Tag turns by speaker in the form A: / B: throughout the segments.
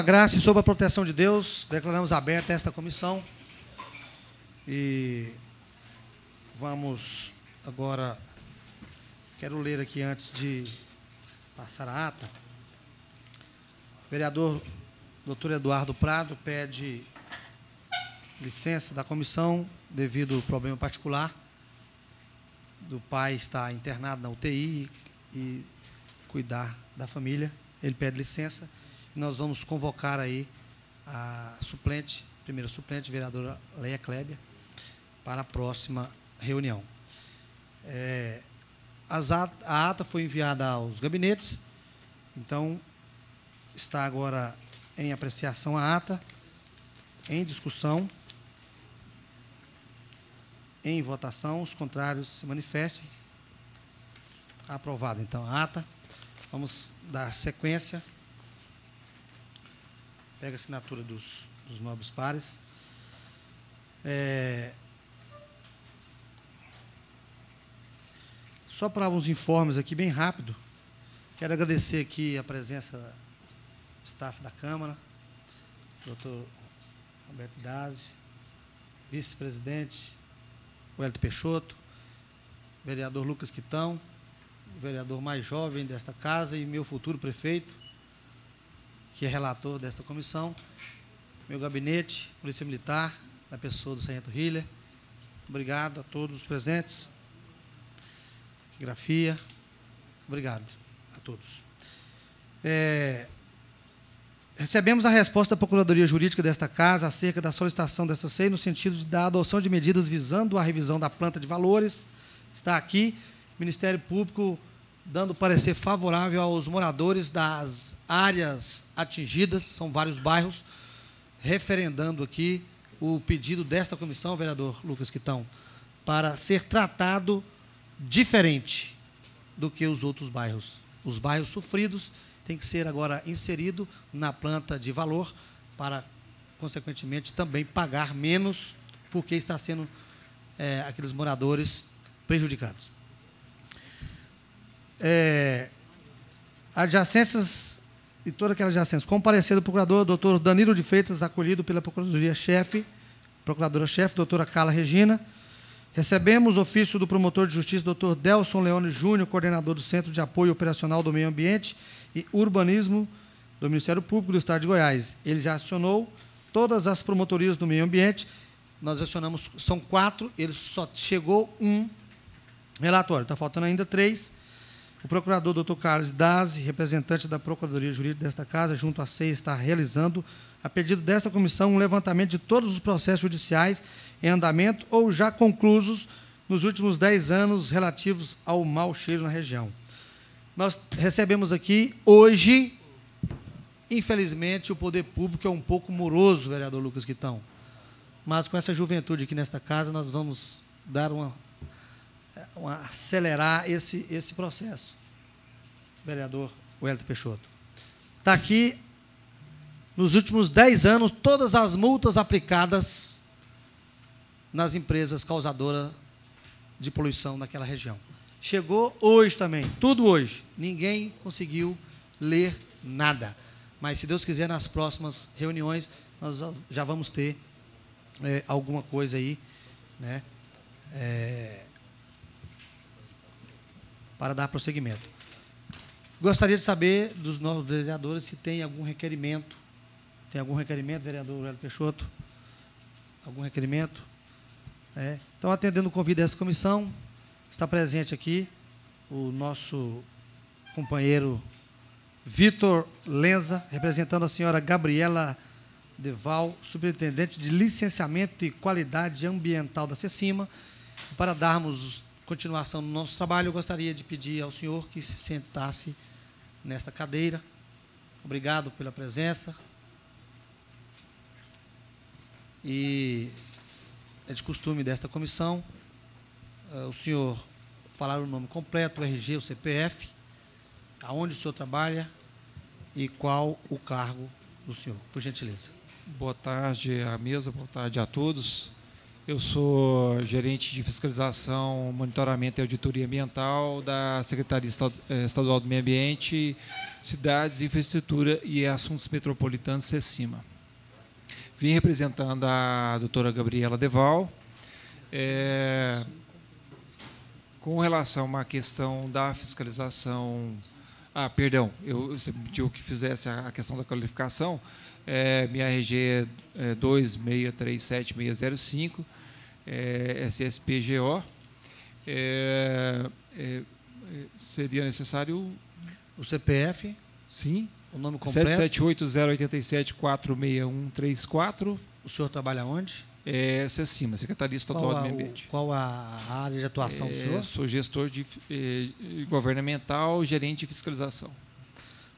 A: a graça e sob a proteção de Deus, declaramos aberta esta comissão. E vamos agora, quero ler aqui antes de passar a ata. O vereador Dr. Eduardo Prado pede licença da comissão devido ao problema particular do pai estar internado na UTI e cuidar da família. Ele pede licença e nós vamos convocar aí a suplente, primeira suplente, vereadora Leia Clébia, para a próxima reunião. A ata foi enviada aos gabinetes, então está agora em apreciação a ata, em discussão, em votação. Os contrários se manifestem. Aprovada, então, a ata. Vamos dar sequência. Pega a assinatura dos nobres pares. Só para uns informes aqui, bem rápido. Quero agradecer aqui a presença do staff da Câmara, doutor Roberto Dazi, vice-presidente Wellington Peixoto, vereador Lucas Quitão, o vereador mais jovem desta casa e meu futuro prefeito, que é relator desta comissão, meu gabinete, Polícia Militar, na pessoa do sargento Hiller. Obrigado a todos os presentes. Grafia. Obrigado a todos. Recebemos a resposta da Procuradoria Jurídica desta casa acerca da solicitação dessa SEI no sentido da adoção de medidas visando a revisão da planta de valores. Está aqui o Ministério Público dando parecer favorável aos moradores das áreas atingidas, são vários bairros, referendando aqui o pedido desta comissão, vereador Lucas Quitão, para ser tratado diferente do que os outros bairros. Os bairros sofridos têm que ser agora inserido na planta de valor para, consequentemente, também pagar menos, porque está sendo aqueles moradores prejudicados. Adjacências e todas aquelas adjacências. Comparecer do procurador, doutor Danilo de Freitas, acolhido pela Procuradoria-Chefe, procuradora-chefe, doutora Carla Regina. Recebemos ofício do promotor de justiça, doutor Delson Leone Júnior, coordenador do Centro de Apoio Operacional do Meio Ambiente e Urbanismo do Ministério Público do Estado de Goiás. Ele já acionou todas as promotorias do meio ambiente. Nós acionamos, são 4, ele só chegou um relatório, está faltando ainda 3. O procurador, doutor Carlos Dazi, representante da Procuradoria Jurídica desta casa, junto à SEI, está realizando, a pedido desta comissão, um levantamento de todos os processos judiciais em andamento ou já conclusos nos últimos 10 anos relativos ao mau cheiro na região. Nós recebemos aqui, hoje, infelizmente, o poder público é um pouco moroso, vereador Lucas Quitão, mas com essa juventude aqui nesta casa, nós vamos dar acelerar esse processo. Vereador Wellington Peixoto. Está aqui, nos últimos 10 anos, todas as multas aplicadas nas empresas causadoras de poluição naquela região. Chegou hoje também, tudo hoje. Ninguém conseguiu ler nada. Mas, se Deus quiser, nas próximas reuniões, nós já vamos ter alguma coisa aí, né, para dar prosseguimento. Gostaria de saber dos novos vereadores se tem algum requerimento. Tem algum requerimento, vereador Wellington Peixoto? Algum requerimento? Então, atendendo o convite dessa comissão, está presente aqui o nosso companheiro Vitor Lenza, representando a senhora Gabriela Deval, superintendente de licenciamento e qualidade ambiental da CECIMA. Para darmos continuação no nosso trabalho, eu gostaria de pedir ao senhor que se sentasse nesta cadeira. Obrigado pela presença. E é de costume desta comissão o senhor falar o nome completo, o RG, o CPF, aonde o senhor trabalha e qual o cargo do senhor, por gentileza.
B: Boa tarde à mesa, boa tarde a todos. Eu sou gerente de fiscalização, monitoramento e auditoria ambiental da Secretaria Estadual do Meio Ambiente, Cidades, Infraestrutura e Assuntos Metropolitanos, SECIMA. Vim representando a doutora Gabriela Deval, com relação à questão da fiscalização. Você pediu que fizesse a questão da qualificação. Minha RG é 2637605, SSPGO. Seria necessário
A: o CPF?
B: Sim.
A: O nome completo?
B: 778-087-46134.
A: O senhor trabalha onde?
B: SECIMA, Secretaria Estadual do Meio Ambiente.
A: Qual a área de atuação do senhor?
B: Sou gestor governamental, gerente de fiscalização.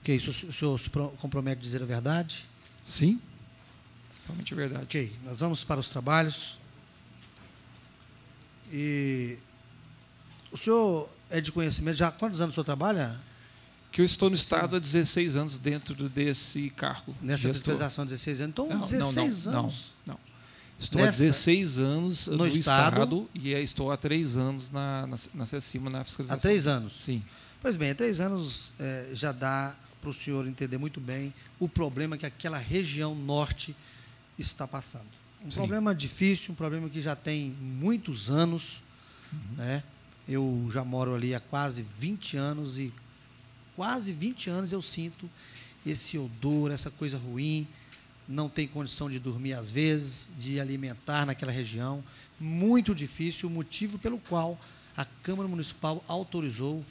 A: Ok, o senhor se compromete a dizer a verdade?
B: Sim, totalmente a verdade.
A: Ok, nós vamos para os trabalhos. E o senhor é de conhecimento, já há quantos anos o senhor trabalha?
B: Que eu estou no Estado há 16 anos dentro desse cargo.
A: Nessa fiscalização, 16 anos? Então, 16 anos?
B: Não. Estou há 16 anos no Estado e estou há 3 anos na SECIMA, na fiscalização.
A: Há 3 anos?
B: Sim.
A: Pois bem, há 3 anos já dá para o senhor entender muito bem o problema que aquela região norte está passando. Um problema difícil, um problema que já tem muitos anos. Né? Eu já moro ali há quase 20 anos e quase 20 anos eu sinto esse odor, essa coisa ruim. Não tem condição de dormir às vezes, de alimentar naquela região. Muito difícil, o motivo pelo qual a Câmara Municipal autorizou,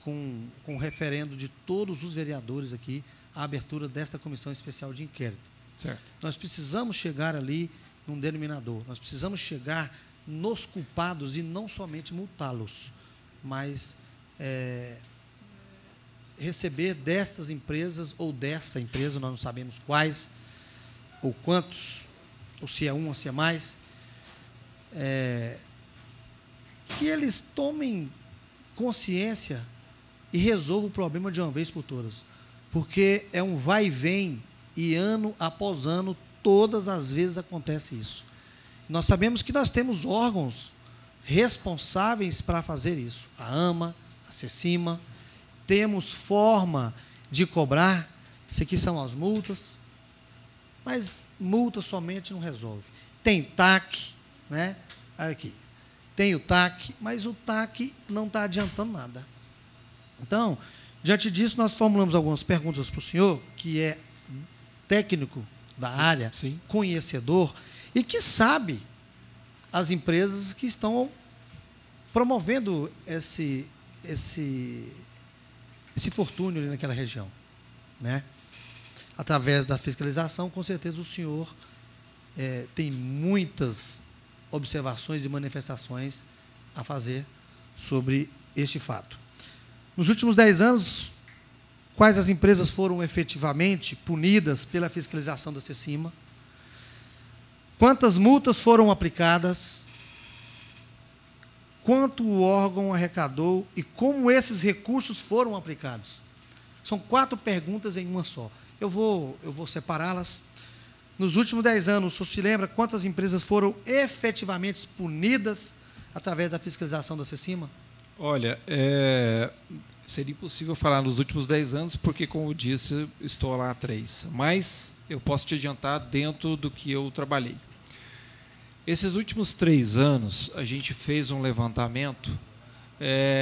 A: com referendo de todos os vereadores aqui, a abertura desta comissão especial de inquérito.
B: Certo.
A: Nós precisamos chegar ali num denominador, nós precisamos chegar nos culpados e não somente multá-los, mas receber destas empresas ou dessa empresa, nós não sabemos quais ou quantos, ou se é um ou se é mais, que eles tomem consciência e resolvam o problema de uma vez por todas. Porque é um vai e vem, e ano após ano, todas as vezes acontece isso. Nós sabemos que nós temos órgãos responsáveis para fazer isso. A AMA, a SECIMA, temos forma de cobrar, isso aqui são as multas, mas multa somente não resolve. Tem TAC, né? Aqui. Tem o TAC, mas o TAC não está adiantando nada. Então, diante disso, nós formulamos algumas perguntas para o senhor, que é técnico da área,
B: sim,
A: conhecedor, e que sabe as empresas que estão promovendo esse fortúnio ali naquela região. Né? Através da fiscalização, com certeza o senhor tem muitas observações e manifestações a fazer sobre este fato. Nos últimos 10 anos, quais as empresas foram efetivamente punidas pela fiscalização da SECIMA? Quantas multas foram aplicadas? Quanto o órgão arrecadou e como esses recursos foram aplicados? São 4 perguntas em uma só. Eu vou separá-las. Nos últimos 10 anos, o senhor se lembra quantas empresas foram efetivamente punidas através da fiscalização da SECIMA?
B: Olha, seria impossível falar nos últimos 10 anos, porque, como eu disse, estou lá há 3. Mas eu posso te adiantar dentro do que eu trabalhei. Esses últimos 3 anos, a gente fez um levantamento,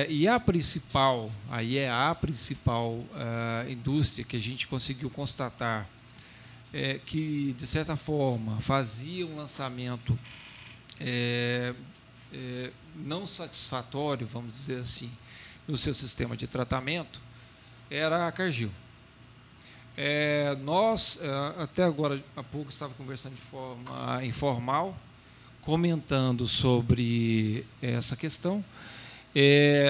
B: e a principal indústria que a gente conseguiu constatar que, de certa forma, fazia um lançamento não satisfatório, vamos dizer assim, no seu sistema de tratamento, era a Cargill. Nós, até agora, há pouco, estava conversando de forma informal, comentando sobre essa questão.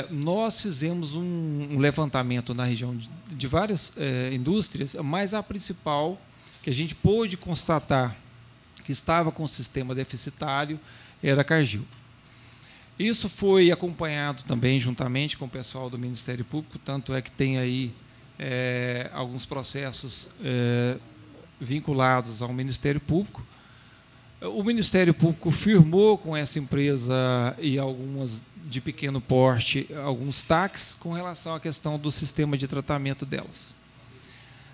B: Nós fizemos um levantamento na região de várias indústrias, mas a principal, que a gente pôde constatar que estava com o sistema deficitário, era a Cargill. Isso foi acompanhado também juntamente com o pessoal do Ministério Público, tanto é que tem aí alguns processos vinculados ao Ministério Público, o Ministério Público firmou com essa empresa e algumas de pequeno porte, alguns taxas com relação à questão do sistema de tratamento delas.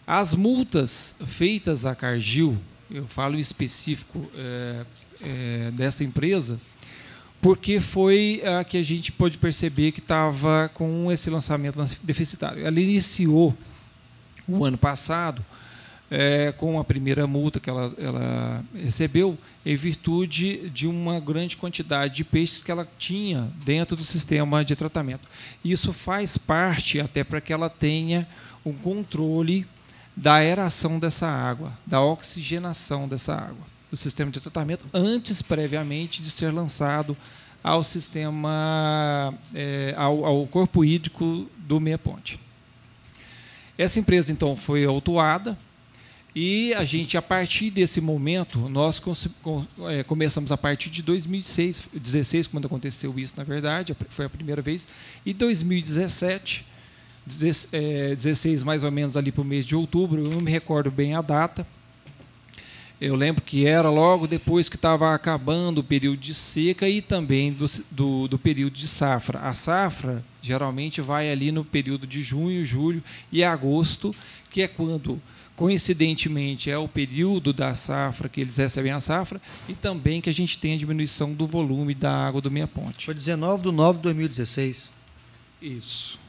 B: As multas feitas à Cargill, eu falo em específico dessa empresa, porque foi a que a gente pôde perceber que estava com esse lançamento deficitário. Ela iniciou o ano passado com a primeira multa que ela recebeu em virtude de uma grande quantidade de peixes que ela tinha dentro do sistema de tratamento. Isso faz parte até para que ela tenha um controle da aeração dessa água, da oxigenação dessa água, do sistema de tratamento, antes, previamente, de ser lançado ao sistema, ao corpo hídrico do Meia Ponte. Essa empresa, então, foi autuada e a gente, a partir desse momento, nós começamos a partir de 2016, quando aconteceu isso, na verdade, foi a primeira vez, e 2017, 16 mais ou menos ali para o mês de outubro, eu não me recordo bem a data, eu lembro que era logo depois que estava acabando o período de seca e também do período de safra. A safra geralmente vai ali no período de junho, julho e agosto, que é quando, coincidentemente, é o período da safra que eles recebem a safra e também que a gente tem a diminuição do volume da água do Meia Ponte.
A: Foi 19/9/2016.
B: Isso.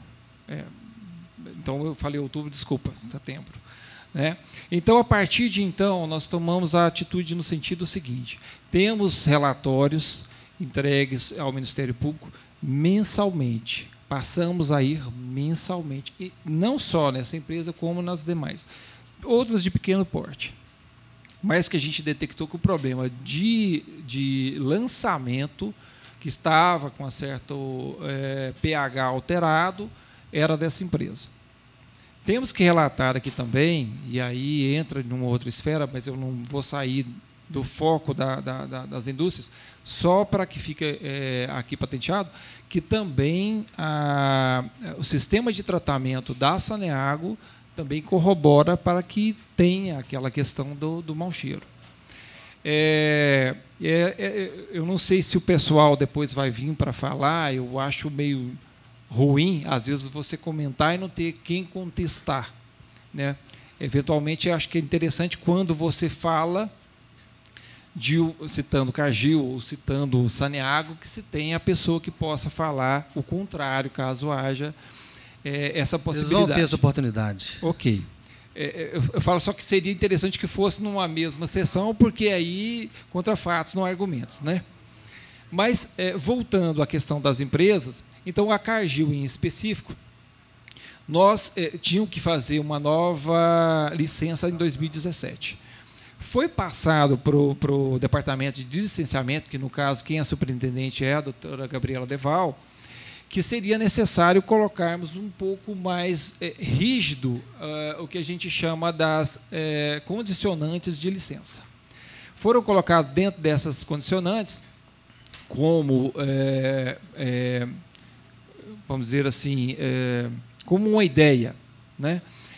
B: Então, eu falei outubro, desculpa, setembro. Então, a partir de então, nós tomamos a atitude no sentido seguinte: temos relatórios entregues ao Ministério Público mensalmente, passamos a ir mensalmente, e não só nessa empresa, como nas demais, outras de pequeno porte, mas que a gente detectou que o problema de lançamento, que estava com um certo pH alterado, era dessa empresa. Temos que relatar aqui também, e aí entra em uma outra esfera, mas eu não vou sair do foco das indústrias, só para que fique aqui patenteado, que também o sistema de tratamento da Saneago também corrobora para que tenha aquela questão do mau cheiro. Eu não sei se o pessoal depois vai vir para falar, eu acho meio ruim, às vezes, você comentar e não ter quem contestar, Eventualmente, eu acho que é interessante quando você fala, citando Cargill ou citando Saneago, que se tenha a pessoa que possa falar o contrário, caso haja essa possibilidade.
A: Eles vão ter essa oportunidade.
B: Ok. Eu falo só que seria interessante que fosse numa mesma sessão, porque aí, contra fatos, não há argumentos, Mas, voltando à questão das empresas, então, a Cargill, em específico, nós tínhamos que fazer uma nova licença em 2017. Foi passado para o departamento de licenciamento, que, no caso, quem é superintendente é a doutora Gabriela Deval, que seria necessário colocarmos um pouco mais rígido o que a gente chama das condicionantes de licença. Foram colocados dentro dessas condicionantes como, vamos dizer assim, como uma ideia,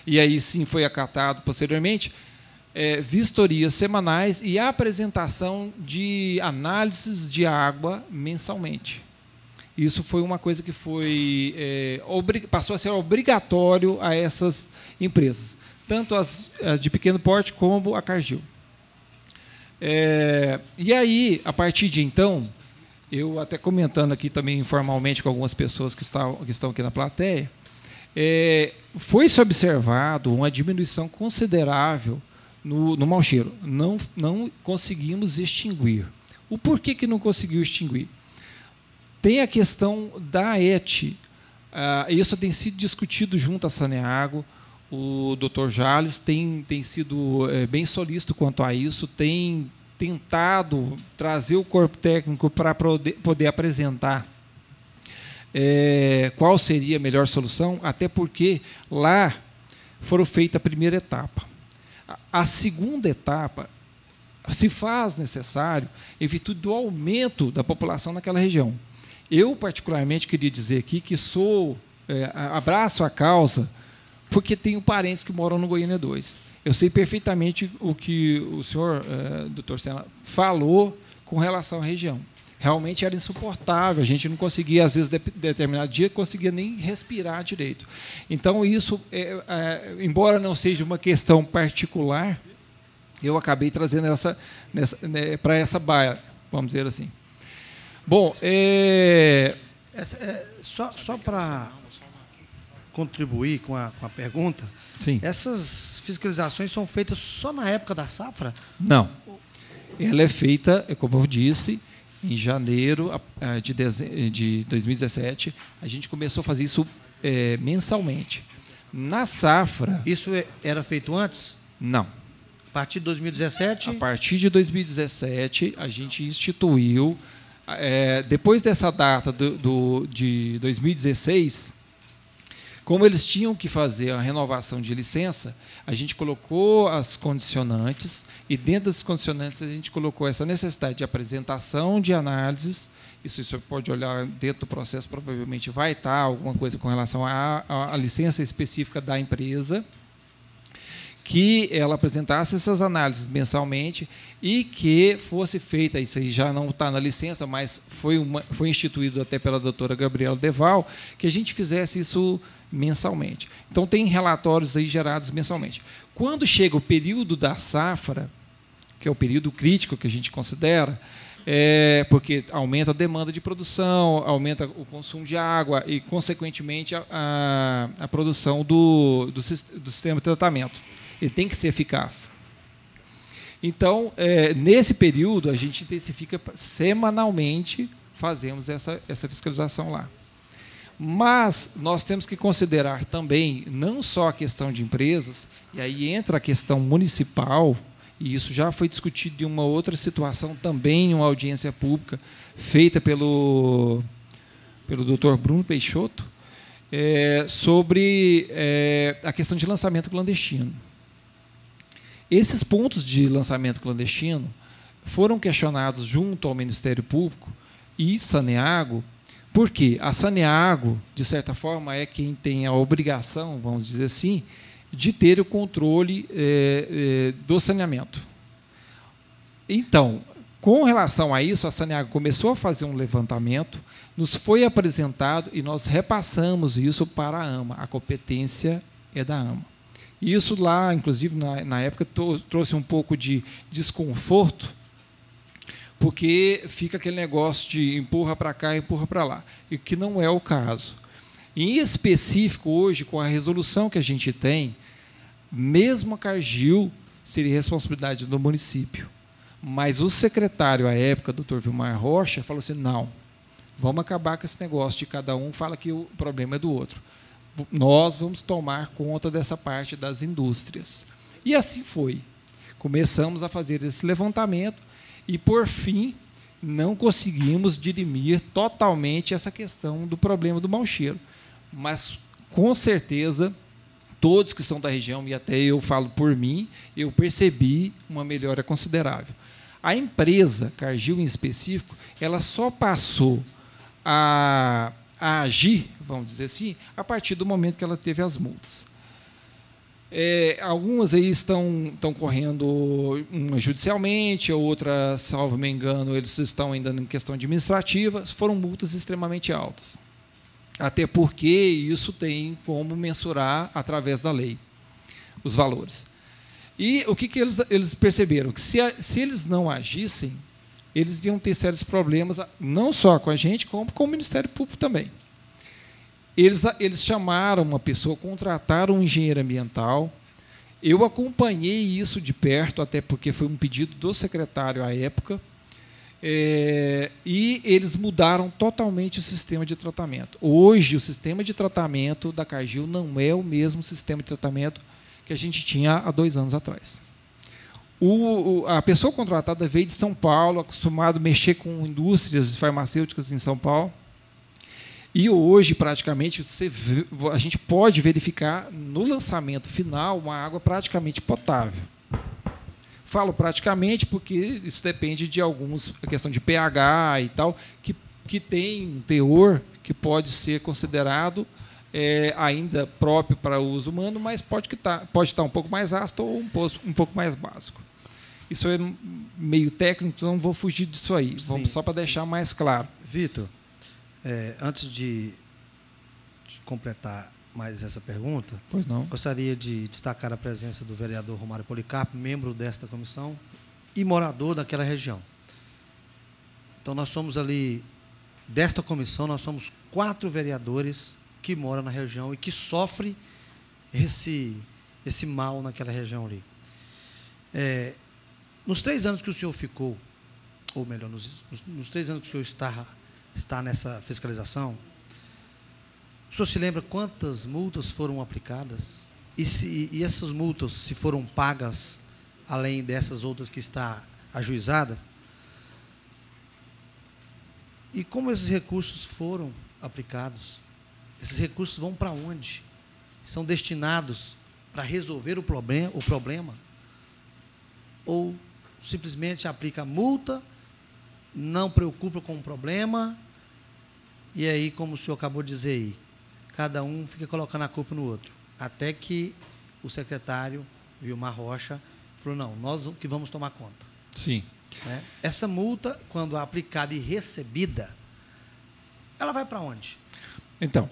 B: E aí sim foi acatado posteriormente, vistorias semanais e apresentação de análises de água mensalmente. Isso foi uma coisa que passou a ser obrigatório a essas empresas, tanto as de pequeno porte como a Cargill. E aí, a partir de então, eu até comentando aqui também informalmente com algumas pessoas que estão aqui na plateia, foi-se observado uma diminuição considerável no mau cheiro. Não conseguimos extinguir. O porquê que não conseguiu extinguir? Tem a questão da ET. Isso tem sido discutido junto à Saneago. O Dr. Jales tem sido bem solícito quanto a isso, tem tentado trazer o corpo técnico para poder apresentar qual seria a melhor solução, até porque lá foram feita a primeira etapa. A segunda etapa se faz necessário em virtude do aumento da população naquela região. Eu, particularmente, queria dizer aqui que abraço a causa, porque tenho parentes que moram no Goiânia 2. Eu sei perfeitamente o que o senhor, doutor Senna, falou com relação à região. Realmente era insuportável, a gente não conseguia, às vezes, determinado dia, conseguia nem respirar direito. Então, isso, embora não seja uma questão particular, eu acabei trazendo para essa baia, vamos dizer assim. Bom,
A: só para contribuir com a pergunta,
B: sim.
A: Essas fiscalizações são feitas só na época da safra?
B: Não. Ela é feita, como eu disse, em janeiro de 2017. A gente começou a fazer isso mensalmente. Na safra...
A: Isso era feito antes?
B: Não.
A: A partir de 2017?
B: A partir de 2017, a gente instituiu... depois dessa data de 2016... Como eles tinham que fazer a renovação de licença, a gente colocou as condicionantes, e dentro das condicionantes a gente colocou essa necessidade de apresentação de análises. Isso você pode olhar dentro do processo, provavelmente vai estar alguma coisa com relação à licença específica da empresa, que ela apresentasse essas análises mensalmente e que fosse feita, isso aí já não está na licença, mas foi instituído até pela doutora Gabriela Deval, que a gente fizesse isso mensalmente. Então, tem relatórios aí gerados mensalmente. Quando chega o período da safra, que é o período crítico que a gente considera, porque aumenta a demanda de produção, aumenta o consumo de água e, consequentemente, a produção do sistema de tratamento. Ele tem que ser eficaz. Então, nesse período, a gente intensifica semanalmente, fazemos essa fiscalização lá. Mas nós temos que considerar também não só a questão de empresas, e aí entra a questão municipal, e isso já foi discutido em uma outra situação também, em uma audiência pública, feita pelo Dr. Bruno Peixoto, sobre a questão de lançamento clandestino. Esses pontos de lançamento clandestino foram questionados junto ao Ministério Público e Saneago, porque a Saneago, de certa forma, é quem tem a obrigação, vamos dizer assim, de ter o controle do saneamento. Então, com relação a isso, a Saneago começou a fazer um levantamento, nos foi apresentado e nós repassamos isso para a AMA. A competência é da AMA. E isso lá, inclusive, na época, trouxe um pouco de desconforto, porque fica aquele negócio de empurra para cá, empurra para lá, e que não é o caso. Em específico, hoje, com a resolução que a gente tem, mesmo a Cargill seria responsabilidade do município. Mas o secretário, à época, doutor Vilmar Rocha, falou assim, não, vamos acabar com esse negócio de cada um fala que o problema é do outro. Nós vamos tomar conta dessa parte das indústrias. E assim foi. Começamos a fazer esse levantamento e, por fim, não conseguimos dirimir totalmente essa questão do problema do mau cheiro. Mas, com certeza, todos que são da região, e até eu falo por mim, eu percebi uma melhora considerável. A empresa, Cargill em específico, ela só passou a agir, vamos dizer assim, a partir do momento que ela teve as multas. Algumas aí estão correndo judicialmente, outras, salvo me engano, eles estão ainda em questão administrativa, foram multas extremamente altas. Até porque isso tem como mensurar, através da lei, os valores. E o que eles perceberam? Que se eles não agissem, eles iam ter sérios problemas, não só com a gente, como com o Ministério Público também. Eles chamaram uma pessoa, contrataram um engenheiro ambiental. Eu acompanhei isso de perto, até porque foi um pedido do secretário à época, e eles mudaram totalmente o sistema de tratamento. Hoje, o sistema de tratamento da Cargill não é o mesmo sistema de tratamento que a gente tinha há 2 anos atrás. A pessoa contratada veio de São Paulo, acostumado a mexer com indústrias farmacêuticas em São Paulo, e hoje, praticamente, a gente pode verificar no lançamento final uma água praticamente potável. Falo praticamente porque isso depende de a questão de pH e tal, que tem um teor que pode ser considerado ainda próprio para o uso humano, mas pode estar um pouco mais ácido ou um pouco mais básico. Isso é meio técnico, então não vou fugir disso aí. Vamos só para deixar mais claro.
A: Vitor, antes de completar mais essa pergunta,
B: pois não.
A: Gostaria de destacar a presença do vereador Romário Policarpo, membro desta comissão e morador daquela região. Então, nós somos ali, desta comissão, nós somos 4 vereadores que moram na região e que sofrem esse mal naquela região ali. Nos 3 anos que o senhor ficou, ou melhor, nos 3 anos que o senhor está nessa fiscalização, o senhor se lembra quantas multas foram aplicadas? E essas multas, se foram pagas, além dessas outras que estão ajuizadas? E como esses recursos foram aplicados? Esses recursos vão para onde? São destinados para resolver o problema? Ou simplesmente aplica a multa, não preocupa com o problema, e aí, como o senhor acabou de dizer aí, cada um fica colocando a culpa no outro. Até que o secretário, Vilmar Rocha, falou, não, nós que vamos tomar conta.
B: Sim.
A: Essa multa, quando aplicada e recebida, ela vai para onde?
B: Então,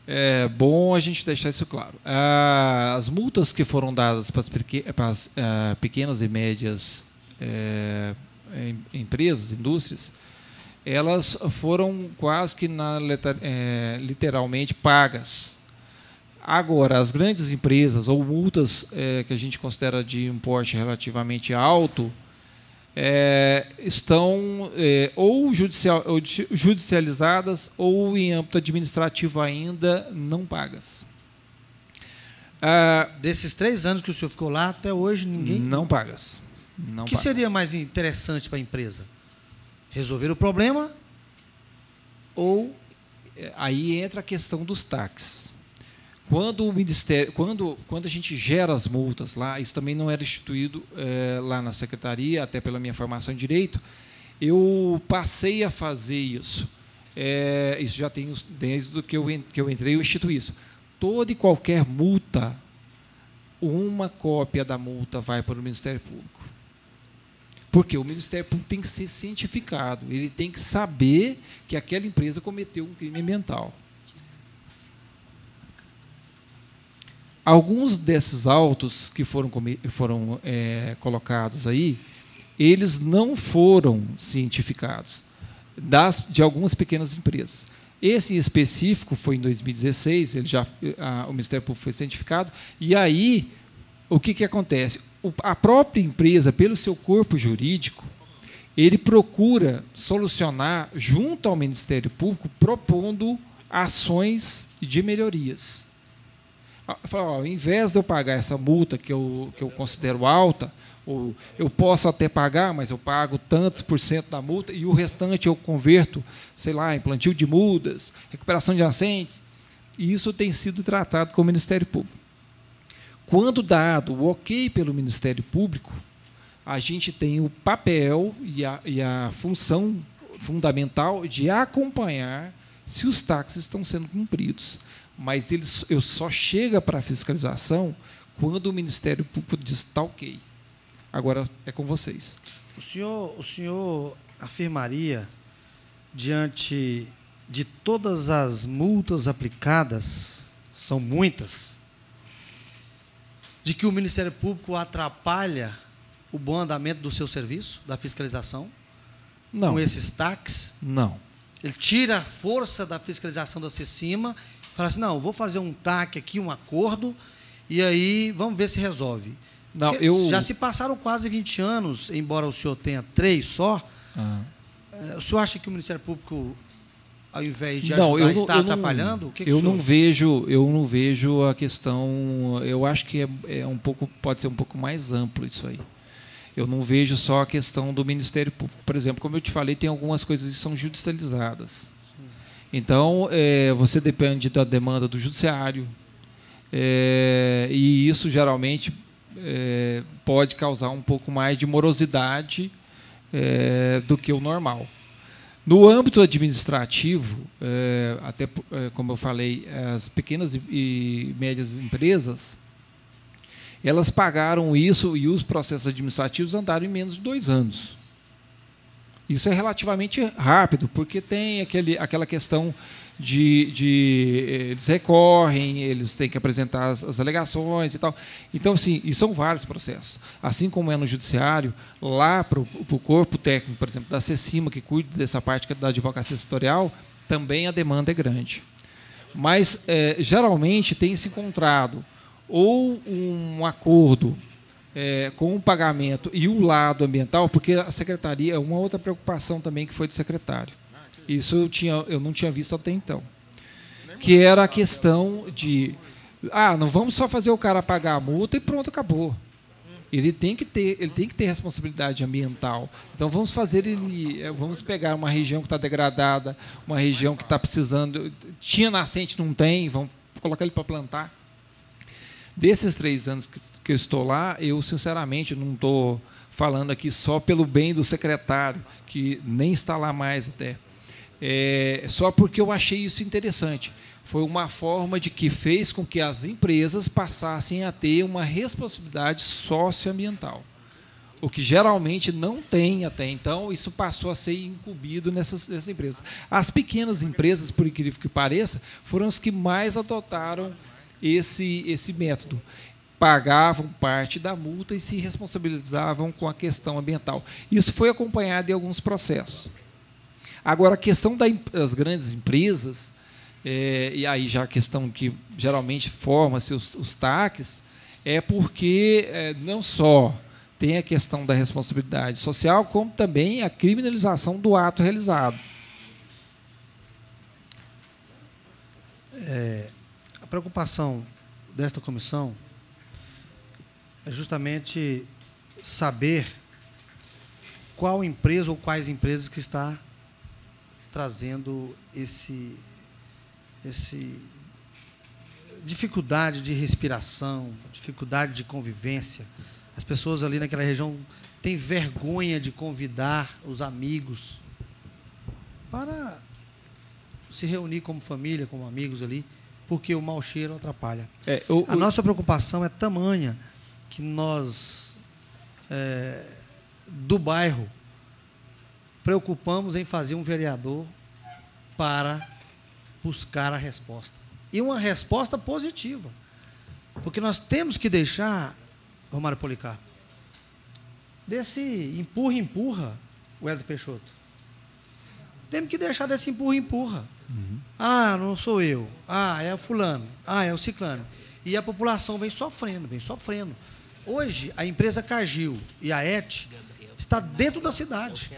B: é bom a gente deixar isso claro. As multas que foram dadas para as pequenas e médias empresas, indústrias, elas foram quase que literalmente pagas. Agora, as grandes empresas ou multas que a gente considera de um porte relativamente alto estão ou judicializadas ou em âmbito administrativo ainda não pagas.
A: Desses 3 anos que o senhor ficou lá, até hoje ninguém...
B: Não pagas. Não
A: o que seria mais interessante para a empresa? Resolver o problema ou...
B: Aí entra a questão dos taxes. Quando o Ministério, quando a gente gera as multas lá, isso também não era instituído lá na secretaria, até pela minha formação em direito, eu passei a fazer isso. Isso já tem desde que eu entrei, eu instituí isso. Toda e qualquer multa, uma cópia da multa vai para o Ministério Público. Porque o Ministério Público tem que ser cientificado, ele tem que saber que aquela empresa cometeu um crime ambiental. Alguns desses autos que foram colocados aí, eles não foram cientificados, de algumas pequenas empresas. Esse em específico foi em 2016, o Ministério Público foi cientificado, e aí, o que acontece? A própria empresa, pelo seu corpo jurídico, ele procura solucionar junto ao Ministério Público, propondo ações de melhorias. Ao invés de eu pagar essa multa que eu considero alta, ou eu posso até pagar, mas eu pago tantos % da multa e o restante eu converto, sei lá, em plantio de mudas, recuperação de nascentes, e isso tem sido tratado com o Ministério Público. Quando dado o ok pelo Ministério Público, a gente tem o papel e a função fundamental de acompanhar se os taxas estão sendo cumpridos. Mas eu só chego para a fiscalização quando o Ministério Público diz está ok. Agora é com vocês.
A: O senhor afirmaria, diante de todas as multas aplicadas, são muitas, de que o Ministério Público atrapalha o bom andamento do seu serviço, da fiscalização?
B: Não.
A: Com esses taxas?
B: Não.
A: Ele tira a força da fiscalização da CECIMA, fala assim, não, vou fazer um TAC aqui, um acordo, e aí vamos ver se resolve.
B: Não,
A: já se passaram quase 20 anos, embora o senhor tenha 3 só, o senhor acha que o Ministério Público, ao invés de ajudar, está atrapalhando?
B: Eu não vejo a questão. Eu acho que pode ser um pouco mais amplo isso aí. Eu não vejo só a questão do Ministério Público. Por exemplo, como eu te falei, tem algumas coisas que são judicializadas. Sim. Então, você depende da demanda do judiciário, e isso geralmente pode causar um pouco mais de morosidade do que o normal. No âmbito administrativo, até como eu falei, as pequenas e médias empresas, elas pagaram isso e os processos administrativos andaram em menos de 2 anos. Isso é relativamente rápido, porque tem aquela questão eles recorrem, eles têm que apresentar as alegações e tal. Então, assim, e são vários processos. Assim como é no judiciário, lá para o corpo técnico, por exemplo, da CECIMA, que cuida dessa parte da advocacia setorial, também a demanda é grande. Mas, geralmente, tem se encontrado ou um acordo com o pagamento e o lado ambiental, porque a secretaria, uma outra preocupação também que foi do secretário. Isso eu não tinha visto até então. Que era a questão de, não vamos só fazer o cara pagar a multa e pronto, acabou. Ele tem que ter responsabilidade ambiental. Então vamos pegar uma região que está degradada, uma região que está precisando, tinha nascente, não tem, vamos colocar ele para plantar. Desses 3 anos que eu estou lá, eu sinceramente não estou falando aqui só pelo bem do secretário, que nem está lá mais até. Só porque eu achei isso interessante. Foi uma forma de que fez com que as empresas passassem a ter uma responsabilidade socioambiental, o que geralmente não tem até então. Isso passou a ser incumbido nessas empresas. As pequenas empresas, por incrível que pareça, foram as que mais adotaram esse método. Pagavam parte da multa e se responsabilizavam com a questão ambiental. Isso foi acompanhado de alguns processos. Agora, a questão das grandes empresas, e aí já a questão que geralmente forma-se os TACs, é porque não só tem a questão da responsabilidade social, como também a criminalização do ato realizado.
A: A preocupação desta comissão é justamente saber qual empresa ou quais empresas que está trazendo esse dificuldade de respiração, dificuldade de convivência. As pessoas ali naquela região têm vergonha de convidar os amigos para se reunir como família, como amigos ali, porque o mau cheiro atrapalha. A nossa preocupação é tamanha que nós, do bairro, preocupamos em fazer um vereador para buscar a resposta. E uma resposta positiva. Porque nós temos que deixar, Romário Policarpo, desse empurra-empurra, o Hélio Peixoto. Temos que deixar desse empurra-empurra. Não sou eu. É o fulano. É o ciclano. E a população vem sofrendo, vem sofrendo. Hoje, a empresa Cargill e a ET está dentro da cidade.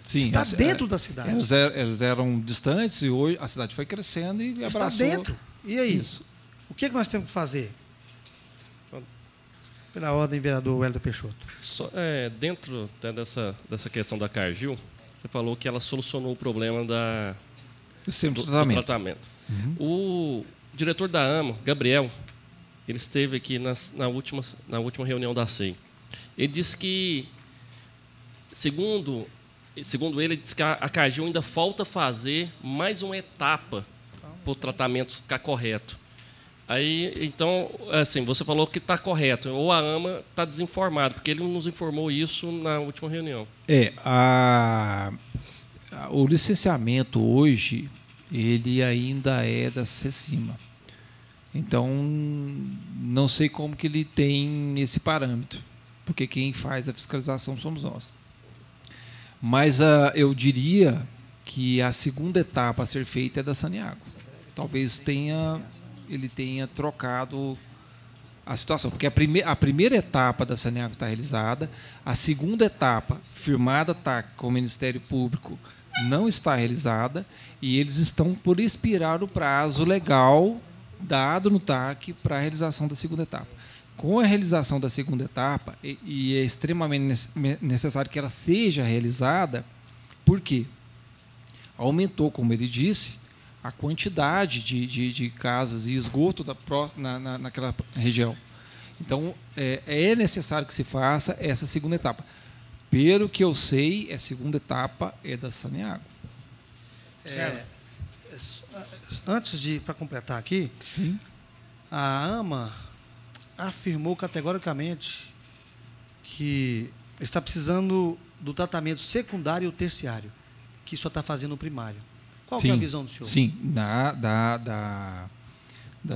B: Sim,
A: está dentro da cidade.
B: Eles eram distantes e hoje a cidade foi crescendo e abraçou.
A: Está dentro. E aí?
B: Isso.
A: O que nós temos que fazer? Pela ordem, vereador Hélio Peixoto.
C: Dentro dessa questão da Cargill, você falou que ela solucionou o problema do tratamento. O diretor da AMA, Gabriel, ele esteve aqui na última reunião da SEI. Ele disse que, segundo ele, disse que a Cargill ainda falta fazer mais uma etapa para o tratamento ficar correto. Aí, então, assim, você falou que está correto, ou a AMA está desinformada, porque ele nos informou isso na última reunião.
B: O licenciamento hoje, ele ainda é da CECIMA. Então, não sei como que ele tem esse parâmetro, porque quem faz a fiscalização somos nós. Mas eu diria que a segunda etapa a ser feita é da Saniago. Talvez ele tenha trocado a situação, porque a primeira etapa da Saniago está realizada, a segunda etapa, firmada com o Ministério Público, não está realizada, e eles estão por expirar o prazo legal dado no TAC para a realização da segunda etapa. Com a realização da segunda etapa, e é extremamente necessário que ela seja realizada, porque aumentou, como ele disse, a quantidade de casas e esgoto naquela região. Então, é necessário que se faça essa segunda etapa. Pelo que eu sei, a segunda etapa é da Saneago.
A: Antes para completar aqui, sim, a AMA afirmou categoricamente que está precisando do tratamento secundário ou terciário, que só está fazendo o primário. Qual que é a visão do senhor?
B: Sim, da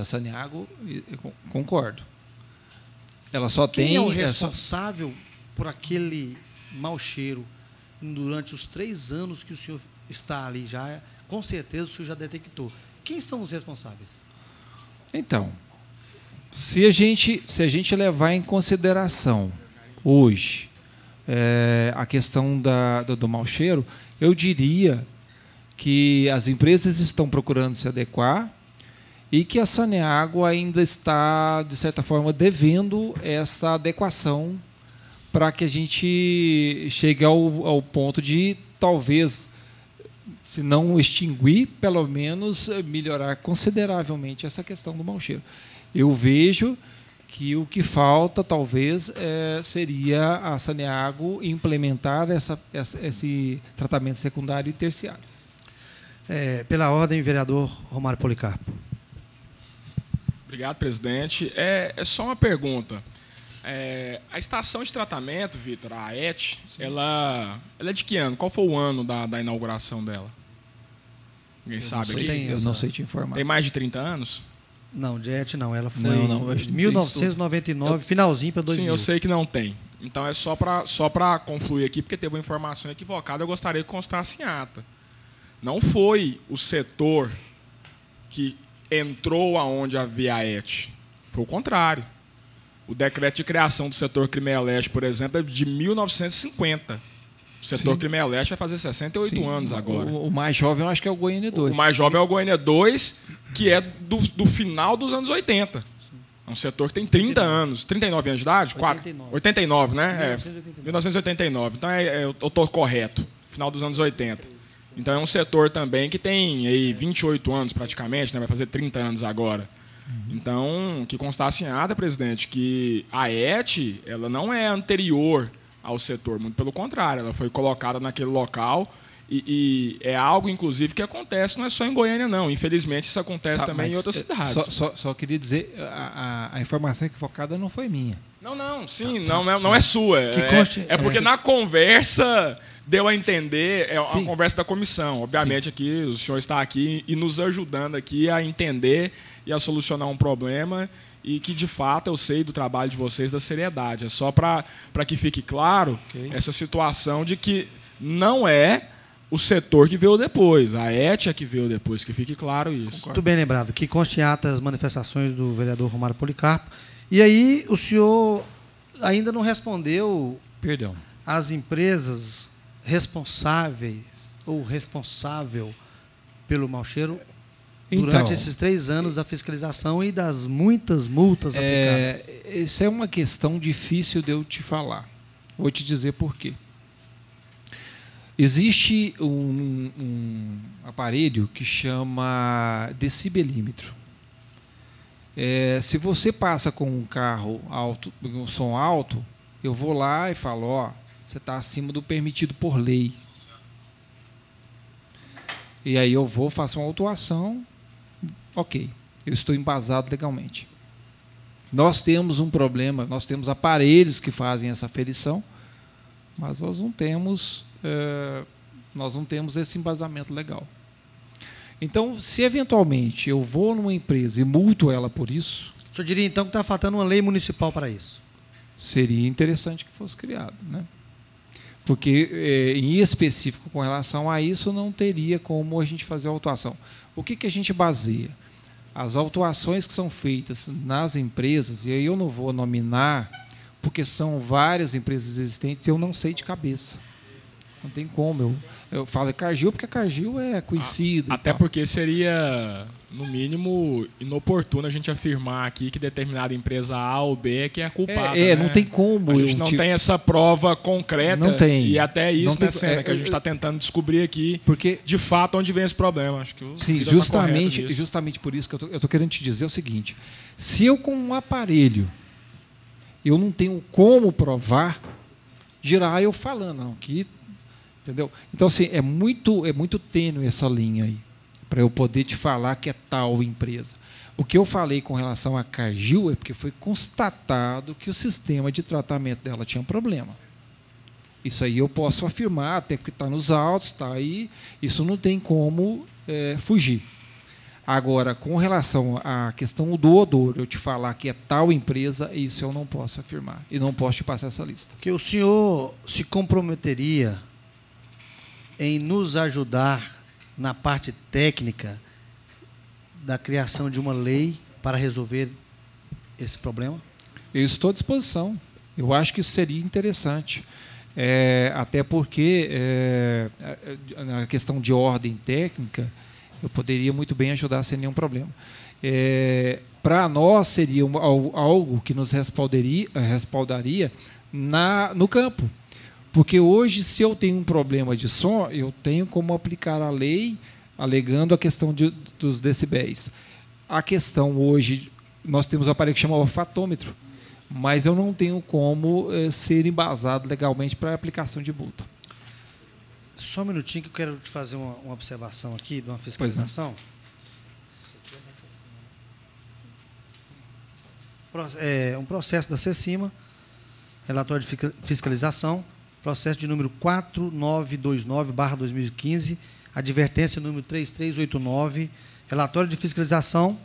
B: Saneago, eu concordo. Ela só
A: Quem
B: tem...
A: é o responsável por aquele mau cheiro durante os 3 anos que o senhor está ali já? Com certeza o senhor já detectou. Quem são os responsáveis?
B: Então, se a gente levar em consideração hoje a questão do mau cheiro, eu diria que as empresas estão procurando se adequar e que a Saneago ainda está, de certa forma, devendo essa adequação para que a gente chegue ao ponto de, talvez, se não extinguir, pelo menos melhorar consideravelmente essa questão do mau cheiro. Eu vejo que o que falta, talvez, seria a Saneago implementar esse tratamento secundário e terciário.
A: Pela ordem, vereador Romário Policarpo.
D: Obrigado, presidente. É só uma pergunta. A estação de tratamento, Vitor, a AET, ela é de que ano? Qual foi o ano da inauguração dela? Ninguém sabe aqui?
B: Eu não sei te informar.
D: Tem mais de 30 anos?
A: Não, de AET não. Ela foi
B: em
A: 1999, finalzinho para 2000.
D: Sim, eu sei que não tem. Então é só para confluir aqui, porque teve uma informação equivocada, eu gostaria que constasse em ata. Não foi o setor que entrou aonde havia a AET. Foi o contrário. O decreto de criação do setor Crimeia-Leste, por exemplo, é de 1950. O setor Crimeia-Leste vai fazer 68 anos agora.
B: O mais jovem eu acho que é o Goiânia 2.
D: O mais jovem é o Goiânia 2, que é do final dos anos 80. É um setor que tem 30 anos. 39 anos de idade? 89, né? 1989. Então eu estou correto. Final dos anos 80. Então é um setor também que tem aí 28 anos praticamente, né? Vai fazer 30 anos agora. Então, que constasse em ata, presidente, que a ET ela não é anterior ao setor, muito pelo contrário, ela foi colocada naquele local e é algo, inclusive, que acontece, não é só em Goiânia, não. Infelizmente, isso acontece também em outras cidades.
B: Só queria dizer, a informação equivocada não foi minha.
D: Não, sim, não é sua. É porque na conversa deu a entender, é uma conversa da comissão. Obviamente, aqui o senhor está aqui e nos ajudando aqui a entender e a solucionar um problema e que, de fato, eu sei do trabalho de vocês, da seriedade. É só para que fique claro essa situação de que não é o setor que veio depois, a ET é que veio depois, que fique claro isso.
A: Muito bem lembrado, que conste em ata as manifestações do vereador Romário Policarpo. E aí o senhor ainda não respondeu às empresas responsáveis ou responsável pelo mau cheiro durante esses 3 anos da fiscalização e das muitas multas aplicadas.
B: Isso é uma questão difícil de eu te falar. Vou te dizer por quê. Existe um aparelho que chama decibelímetro. Se você passa com um carro alto, um som alto, eu vou lá e falo, você está acima do permitido por lei. E aí eu vou, faço uma autuação, ok, eu estou embasado legalmente. Nós temos um problema, nós temos aparelhos que fazem essa aferição, mas nós não temos esse embasamento legal. Então, se eventualmente eu vou numa empresa e multo ela por isso...
A: O senhor diria, então, que está faltando uma lei municipal para isso?
B: Seria interessante que fosse criado, né? Porque, em específico, com relação a isso, não teria como a gente fazer a autuação. O que a gente baseia? As autuações que são feitas nas empresas, e aí eu não vou nominar, porque são várias empresas existentes, eu não sei de cabeça. Não tem como. Eu falo Cargill porque a Cargill é conhecida.
D: Até porque seria, no mínimo, inoportuno a gente afirmar aqui que determinada empresa A ou B é que é a culpada. Né?
B: Não tem como.
D: A gente não tem essa prova concreta.
B: Não tem.
D: E até isso, né, Sena, que a gente está tentando descobrir aqui,
B: porque,
D: de fato, onde vem esse problema. Acho que
B: sim, justamente por isso que eu estou querendo te dizer o seguinte. Se eu, com um aparelho, eu não tenho como provar, girar eu falando, não, que, entendeu? Então, assim, é muito tênue essa linha aí, para eu poder te falar que é tal empresa. O que eu falei com relação à Cargill é porque foi constatado que o sistema de tratamento dela tinha um problema. Isso aí eu posso afirmar, até porque está nos autos, está aí, isso não tem como fugir. Agora, com relação à questão do odor, eu te falar que é tal empresa, isso eu não posso afirmar. E não posso te passar essa lista.
A: Que o senhor se comprometeria em nos ajudar na parte técnica da criação de uma lei para resolver esse problema?
B: Eu estou à disposição. Eu acho que isso seria interessante. Até porque na questão de ordem técnica, eu poderia muito bem ajudar sem nenhum problema. Para nós seria algo que nos respaldaria no campo. Porque hoje, se eu tenho um problema de som, eu tenho como aplicar a lei alegando a questão dos decibéis. A questão hoje, nós temos um aparelho que chama olfatômetro, mas eu não tenho como ser embasado legalmente para a aplicação de multa.
A: Só um minutinho que eu quero te fazer uma observação aqui, de uma fiscalização. Um processo da CECIMA, relatório de fiscalização, processo de número 4929/2015, advertência número 3389, relatório de fiscalização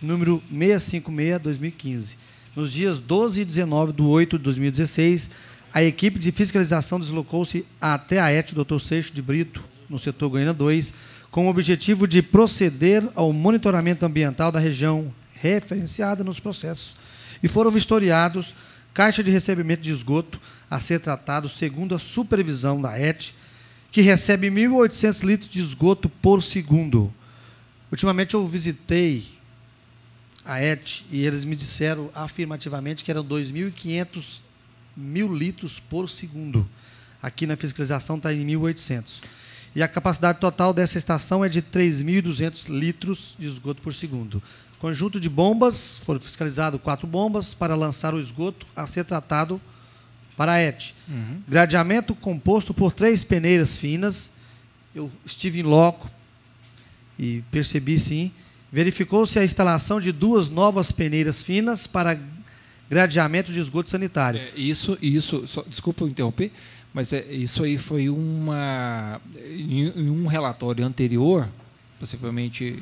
A: número 656/2015. Nos dias 12 e 19 de 8 de 2016, a equipe de fiscalização deslocou-se até a ET Dr. Seixo de Brito, no setor Goiânia 2, com o objetivo de proceder ao monitoramento ambiental da região referenciada nos processos. E foram vistoriados caixa de recebimento de esgoto a ser tratado segundo a supervisão da ET, que recebe 1.800 litros de esgoto por segundo. Ultimamente eu visitei a ET e eles me disseram afirmativamente que eram 2.500 litros por segundo. Aqui na fiscalização está em 1.800. E a capacidade total dessa estação é de 3.200 litros de esgoto por segundo. Conjunto de bombas, foram fiscalizadas 4 bombas para lançar o esgoto a ser tratado para a ET. Uhum. Gradeamento composto por 3 peneiras finas. Eu estive em loco e percebi, sim. Verificou-se a instalação de 2 novas peneiras finas para gradeamento de esgoto sanitário.
B: Desculpa eu interromper, mas isso aí foi em um relatório anterior, possivelmente,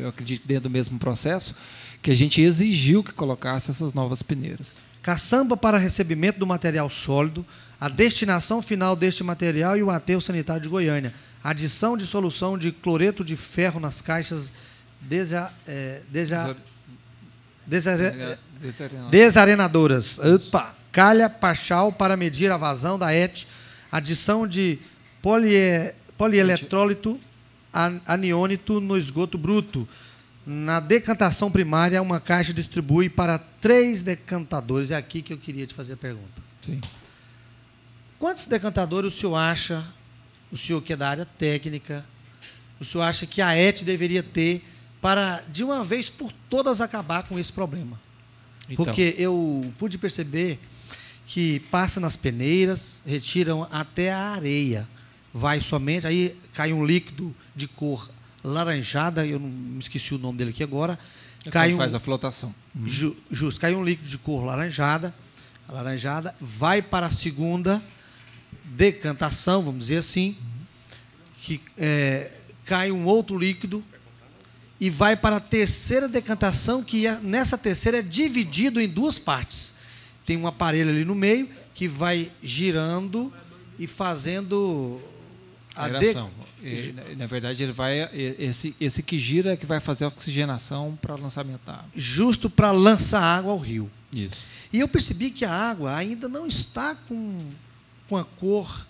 B: eu acredito, dentro do mesmo processo, que a gente exigiu que colocasse essas novas peneiras.
A: Caçamba para recebimento do material sólido, a destinação final deste material e o aterro sanitário de Goiânia. Adição de solução de cloreto de ferro nas caixas desarenadoras. Opa. Calha Pachal para medir a vazão da ET. Adição de polieletrólito aniônico no esgoto bruto. Na decantação primária, uma caixa distribui para 3 decantadores. É aqui que eu queria te fazer a pergunta.
B: Sim.
A: Quantos decantadores o senhor acha, o senhor que é da área técnica, o senhor acha que a ET deveria ter para, de uma vez por todas, acabar com esse problema?
B: Então.
A: Porque eu pude perceber que passa nas peneiras, retiram até a areia. Vai somente, aí cai um líquido de cor laranjada, eu não esqueci o nome dele aqui agora.
B: Faz a flotação.
A: Justo, cai um líquido de cor alaranjada, vai para a segunda decantação, vamos dizer assim, que cai um outro líquido e vai para a terceira decantação, que nessa terceira é dividido em 2 partes. Tem um aparelho ali no meio que vai girando e fazendo a
B: aeração. Na verdade, ele vai esse que gira é que vai fazer a oxigenação para lançamento da água.
A: Justo para lançar água ao rio.
B: Isso.
A: E eu percebi que a água ainda não está com a cor,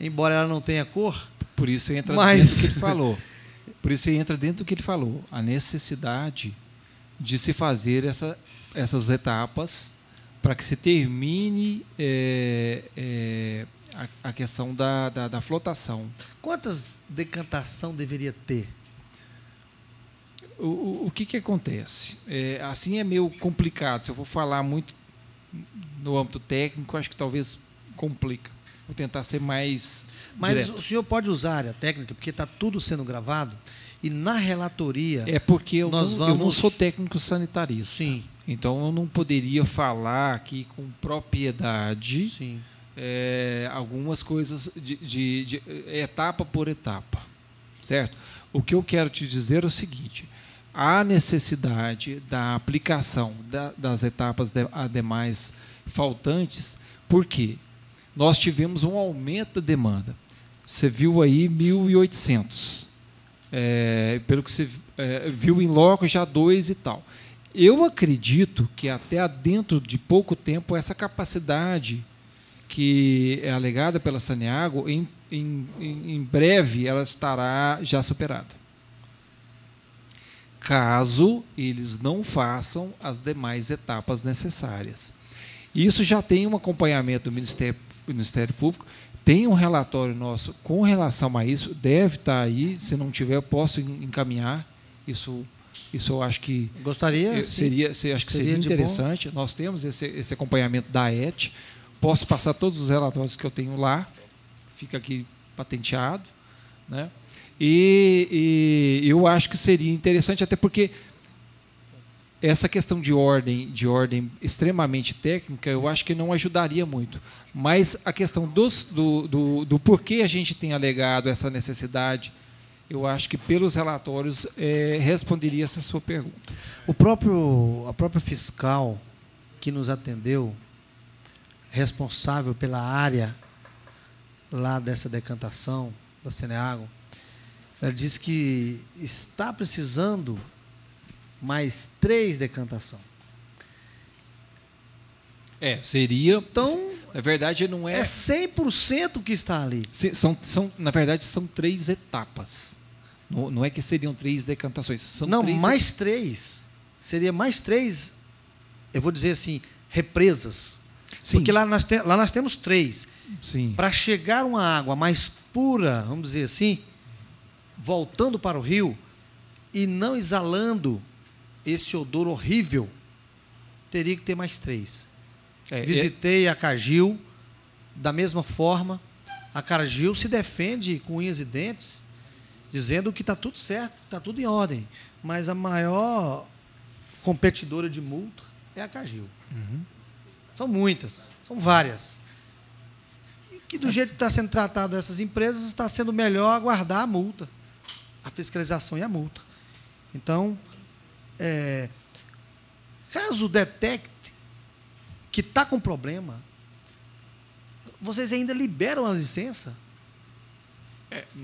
A: embora ela não tenha cor.
B: Por isso entra dentro do que ele falou. Por isso entra dentro do que ele falou. A necessidade de se fazer essas etapas para que se termine a questão da flotação.
A: Quantas decantação deveria ter?
B: O que acontece? Assim é meio complicado. Se eu for falar muito no âmbito técnico, acho que talvez complica. Vou tentar ser mais
A: Mas
B: direto.
A: o senhor pode usar a área técnica, porque está tudo sendo gravado, e na relatoria...
B: É porque eu não sou técnico sanitarista.
A: Sim.
B: Então, eu não poderia falar aqui com propriedade
A: Sim.
B: algumas coisas de etapa por etapa. Certo? O que eu quero te dizer é o seguinte: há necessidade da aplicação das etapas demais faltantes, porque nós tivemos um aumento da demanda. Você viu aí 1.800. Pelo que você viu em loco, já 2 e tal. Eu acredito que até dentro de pouco tempo essa capacidade que é alegada pela Saneago, em breve ela estará já superada. Caso eles não façam as demais etapas necessárias. Isso já tem um acompanhamento do Ministério Público, tem um relatório nosso com relação a isso, deve estar aí, se não tiver eu posso encaminhar, isso eu acho que
A: gostaria,
B: seria interessante. Nós temos esse acompanhamento da ET, posso passar todos os relatórios que eu tenho lá, fica aqui patenteado, né? E eu acho que seria interessante, até porque essa questão de ordem extremamente técnica, eu acho que não ajudaria muito. Mas a questão do porquê a gente tem alegado essa necessidade, eu acho que pelos relatórios responderia essa sua pergunta.
A: A própria fiscal que nos atendeu, responsável pela área lá dessa decantação da Saneago, ela disse que está precisando mais 3 decantações.
B: Seria.
A: Então,
B: na verdade, não é.
A: É 100% que está ali.
B: Na verdade, são 3 etapas. Não é que seriam 3 decantações. São
A: mais 3. Seria mais 3, eu vou dizer assim, represas. Sim. Porque lá nós temos 3. Para chegar uma água mais pura, vamos dizer assim, voltando para o rio e não exalando esse odor horrível, teria que ter mais 3. Visitei a Cargill, da mesma forma. A Cargill se defende com unhas e dentes, dizendo que está tudo certo, está tudo em ordem. Mas a maior competidora de multa é a Cargill.
B: Uhum.
A: São muitas, são várias. E que do jeito que está sendo tratado essas empresas, está sendo melhor aguardar a multa, a fiscalização e a multa. Então, caso detecte que está com problema, vocês ainda liberam a licença?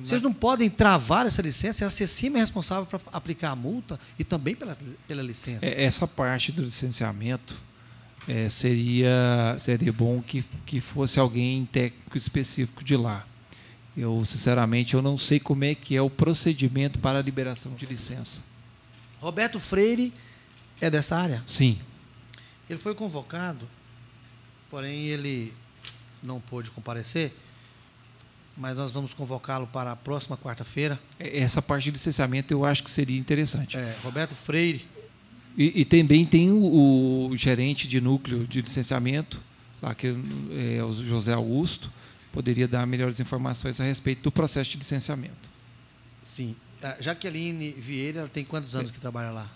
A: Vocês não podem travar essa licença, a CECIM é responsável para aplicar a multa e também pela licença.
B: Essa parte do licenciamento seria bom que fosse alguém técnico específico de lá. Sinceramente, eu não sei como é que é o procedimento para a liberação de licença.
A: Roberto Freire é dessa área?
B: Sim.
A: Ele foi convocado, porém ele não pôde comparecer, mas nós vamos convocá-lo para a próxima quarta-feira.
B: Essa parte de licenciamento eu acho que seria interessante.
A: Roberto Freire.
B: E também tem o gerente de núcleo de licenciamento, lá que é o José Augusto, poderia dar melhores informações a respeito do processo de licenciamento.
A: Sim. A Jaqueline Vieira, ela tem quantos anos que trabalha lá?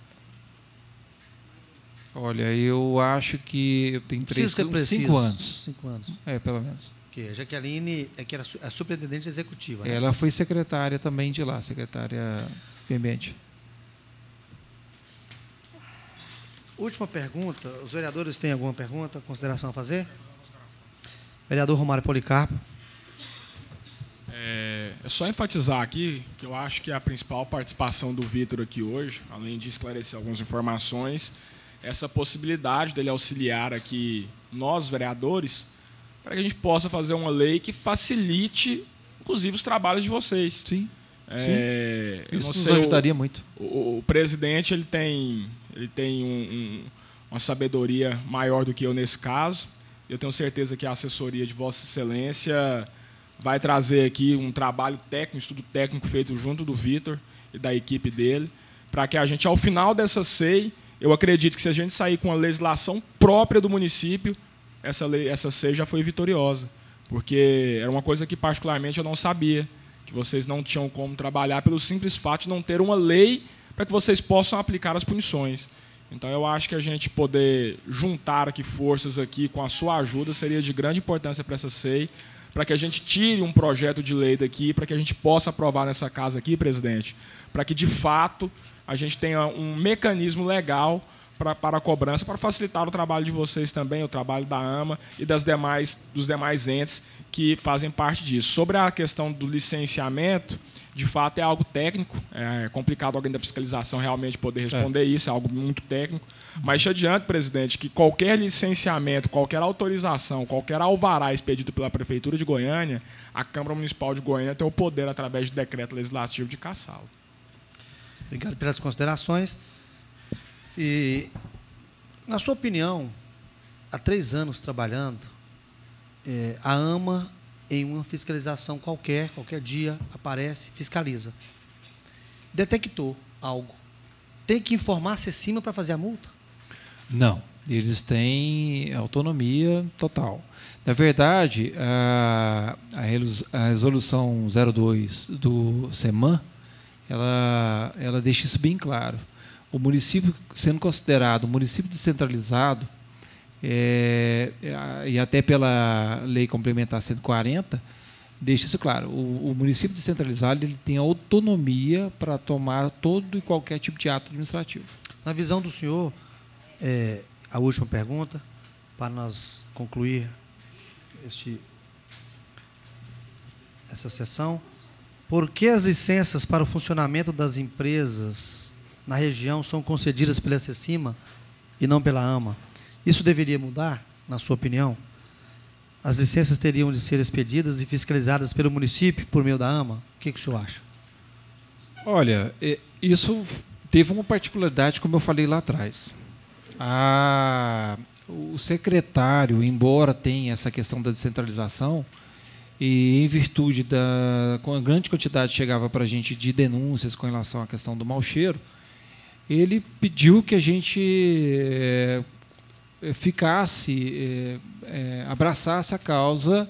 B: Olha, eu acho que eu tenho 5 anos.
A: 5 anos.
B: Pelo menos.
A: Que a Jaqueline que era a superintendente executiva. Né?
B: Ela foi secretária também de lá, secretária de ambiente.
A: Última pergunta. Os vereadores têm alguma pergunta, consideração a fazer? Vereador Romário Policarpo.
D: É só enfatizar aqui que eu acho que a principal participação do Vitor aqui hoje, além de esclarecer algumas informações, essa possibilidade dele auxiliar aqui nós, vereadores, para que a gente possa fazer uma lei que facilite, inclusive, os trabalhos de vocês.
B: Sim.
D: Isso
B: nos ajudaria muito.
D: O presidente ele tem uma sabedoria maior do que eu nesse caso. Eu tenho certeza que a assessoria de Vossa Excelência vai trazer aqui um trabalho técnico, um estudo técnico feito junto do Vitor e da equipe dele, para que a gente, ao final dessa SEI, eu acredito que se a gente sair com a legislação própria do município, essa SEI já foi vitoriosa. porque era uma coisa que particularmente eu não sabia, que vocês não tinham como trabalhar pelo simples fato de não ter uma lei para que vocês possam aplicar as punições. Então, eu acho que a gente poder juntar aqui forças aqui com a sua ajuda seria de grande importância para essa SEI, para que a gente tire um projeto de lei daqui, para que a gente possa aprovar nessa casa aqui, presidente, para que, de fato, a gente tenha um mecanismo legal para a cobrança, para facilitar o trabalho de vocês também, o trabalho da AMA e dos demais entes que fazem parte disso. Sobre a questão do licenciamento, de fato é algo técnico, é complicado alguém da fiscalização realmente poder responder isso, é algo muito técnico. Mas te adianto, presidente, que qualquer licenciamento, qualquer autorização, qualquer alvará expedido pela Prefeitura de Goiânia, a Câmara Municipal de Goiânia tem o poder, através de decreto legislativo, de cassá-lo.
A: Obrigado pelas considerações. E, na sua opinião, há 3 anos trabalhando, a AMA, em uma fiscalização qualquer dia, aparece, fiscaliza. Detectou algo. Tem que informar a Cecima para fazer a multa?
B: Não. Eles têm autonomia total. Na verdade, a resolução 02 do SEMAN, ela deixa isso bem claro. O município, sendo considerado um município descentralizado, e até pela Lei Complementar 140, deixa isso claro. O município descentralizado ele tem autonomia para tomar todo e qualquer tipo de ato administrativo.
A: Na visão do senhor, a última pergunta, para nós concluir essa sessão. Por que as licenças para o funcionamento das empresas na região são concedidas pela Cecima e não pela AMA? Isso deveria mudar, na sua opinião? As licenças teriam de ser expedidas e fiscalizadas pelo município por meio da AMA? O que o senhor acha?
B: Olha, isso teve uma particularidade, como eu falei lá atrás. O secretário, embora tenha essa questão da descentralização, e em virtude com a grande quantidade que chegava para a gente de denúncias com relação à questão do mau cheiro, ele pediu que a gente abraçasse a causa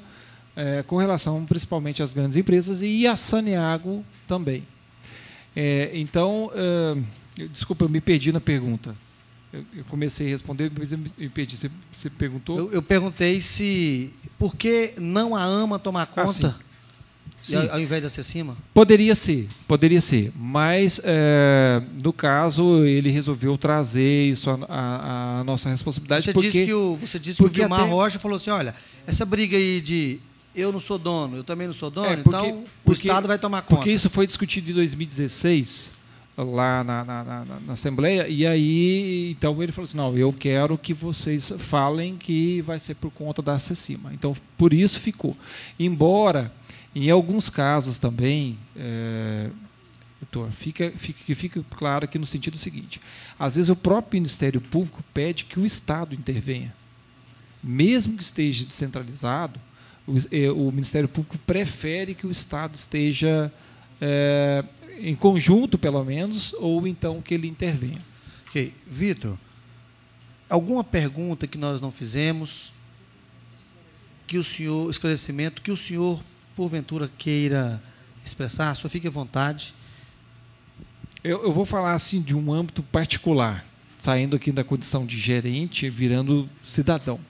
B: com relação principalmente às grandes empresas e a Saneago também. Então, desculpa, eu me perdi na pergunta. Eu comecei a responder, mas eu me perdi. Você perguntou?
A: Eu perguntei por que não a AMA tomar conta,
B: sim.
A: Ao invés da Cecima?
B: Poderia ser, mas no caso ele resolveu trazer isso à nossa responsabilidade.
A: Você disse que o Vilmar Rocha falou assim, olha, essa briga aí de eu não sou dono, eu também não sou dono, então o Estado vai tomar conta.
B: Porque isso foi discutido em 2016, lá na Assembleia, e aí então ele falou assim, não, eu quero que vocês falem que vai ser por conta da Cecima. Então, por isso ficou. Embora, em alguns casos também, doutor, fica claro aqui no sentido seguinte, às vezes o próprio Ministério Público pede que o Estado intervenha. Mesmo que esteja descentralizado, o Ministério Público prefere que o Estado esteja em conjunto, pelo menos, ou então que ele intervenha.
A: Ok. Vitor, alguma pergunta que nós não fizemos, esclarecimento, que o senhor, porventura, queira expressar? O senhor fique à vontade.
B: Eu vou falar assim de um âmbito particular, saindo aqui da condição de gerente, virando cidadão.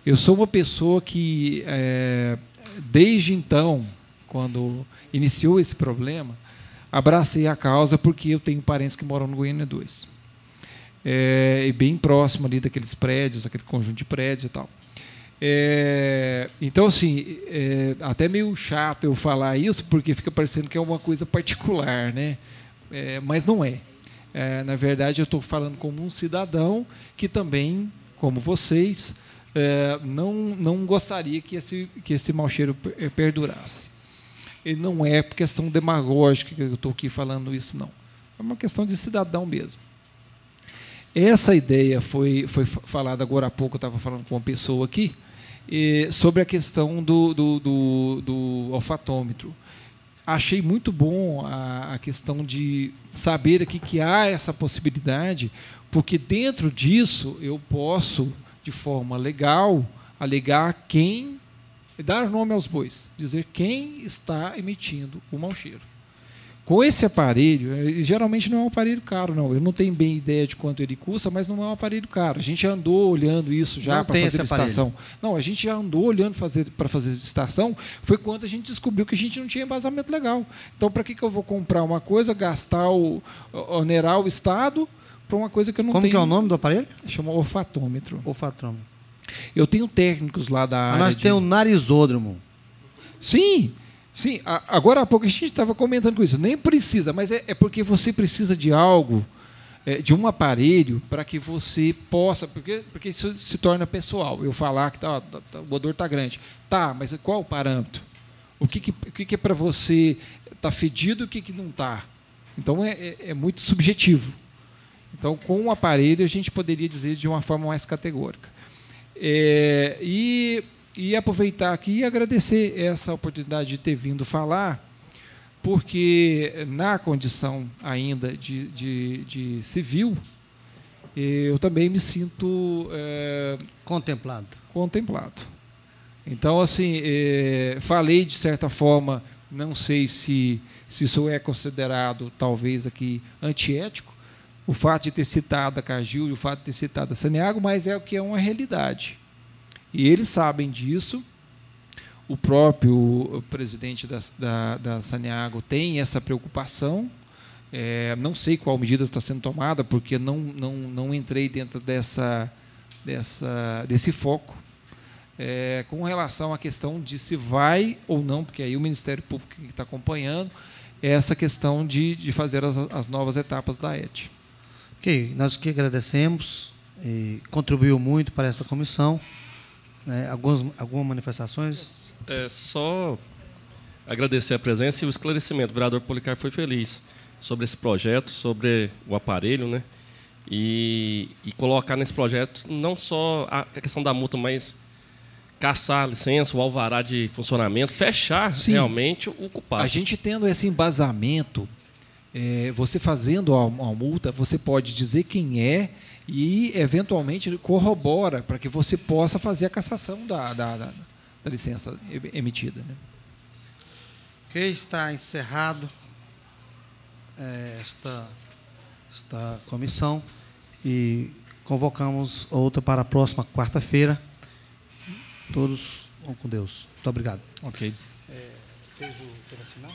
B: Eu sou uma pessoa que, desde então, quando iniciou esse problema, abracei a causa porque eu tenho parentes que moram no Goiânia 2. E bem próximo ali daqueles prédios, aquele conjunto de prédios e tal. Então, assim, até meio chato eu falar isso, porque fica parecendo que é uma coisa particular, né? Mas não é. Na verdade, eu estou falando como um cidadão que também, como vocês, não gostaria que esse mau cheiro perdurasse. E não é questão demagógica que eu estou aqui falando isso, não. É uma questão de cidadão mesmo. Essa ideia foi falada agora há pouco, eu estava falando com uma pessoa aqui, sobre a questão do olfatômetro. Achei muito bom a questão de saber aqui que há essa possibilidade, porque dentro disso eu posso, de forma legal, alegar quem dar nome aos bois, dizer quem está emitindo o mau cheiro. Com esse aparelho, geralmente não é um aparelho caro, não. Eu não tenho bem ideia de quanto ele custa, mas não é um aparelho caro. A gente já andou olhando isso já para fazer licitação. Não, a gente já andou olhando para fazer licitação. Foi quando a gente descobriu que a gente não tinha embasamento legal. Então, para que eu vou comprar uma coisa, gastar onerar o Estado para uma coisa que eu não tenho?
A: Como que é o nome do aparelho?
B: Chama olfatômetro.
A: Olfatômetro.
B: Eu tenho técnicos lá da área.
A: Nós temos um narizódromo.
B: Sim. Sim, agora há pouco a gente estava comentando com isso. Nem precisa, mas é porque você precisa de algo, de um aparelho, para que você possa. Porque isso se torna pessoal. Eu falar que o odor está grande. Tá, mas qual o parâmetro? O que é para você está fedido e o que não está? Então é muito subjetivo. Então, com o aparelho, a gente poderia dizer de uma forma mais categórica. E aproveitar aqui e agradecer essa oportunidade de ter vindo falar, porque na condição ainda de civil, eu também me sinto
A: contemplado.
B: Então, assim, falei de certa forma, não sei se isso é considerado talvez aqui antiético, o fato de ter citado a Cargill e o fato de ter citado a Saneago, mas é o que é uma realidade. E eles sabem disso. O próprio presidente da Saneago tem essa preocupação. Não sei qual medida está sendo tomada, porque não entrei dentro desse foco. Com relação à questão de se vai ou não, porque aí o Ministério Público está acompanhando essa questão de fazer as novas etapas da ET.
A: Ok, nós que agradecemos, contribuiu muito para esta comissão. Algumas manifestações?
C: Só agradecer a presença e o esclarecimento. O vereador Policarpo foi feliz sobre esse projeto, sobre o aparelho, né? E colocar nesse projeto não só a questão da multa, mas caçar a licença, o alvará de funcionamento, fechar realmente o culpado. A
B: gente tendo esse embasamento, você fazendo a multa, você pode dizer quem é e, eventualmente, corrobora para que você possa fazer a cassação da licença emitida. Né?
A: Ok, está encerrado esta comissão e convocamos outra para a próxima quarta-feira. Todos vão com Deus. Muito obrigado.
B: Ok.
A: Fez o sinal?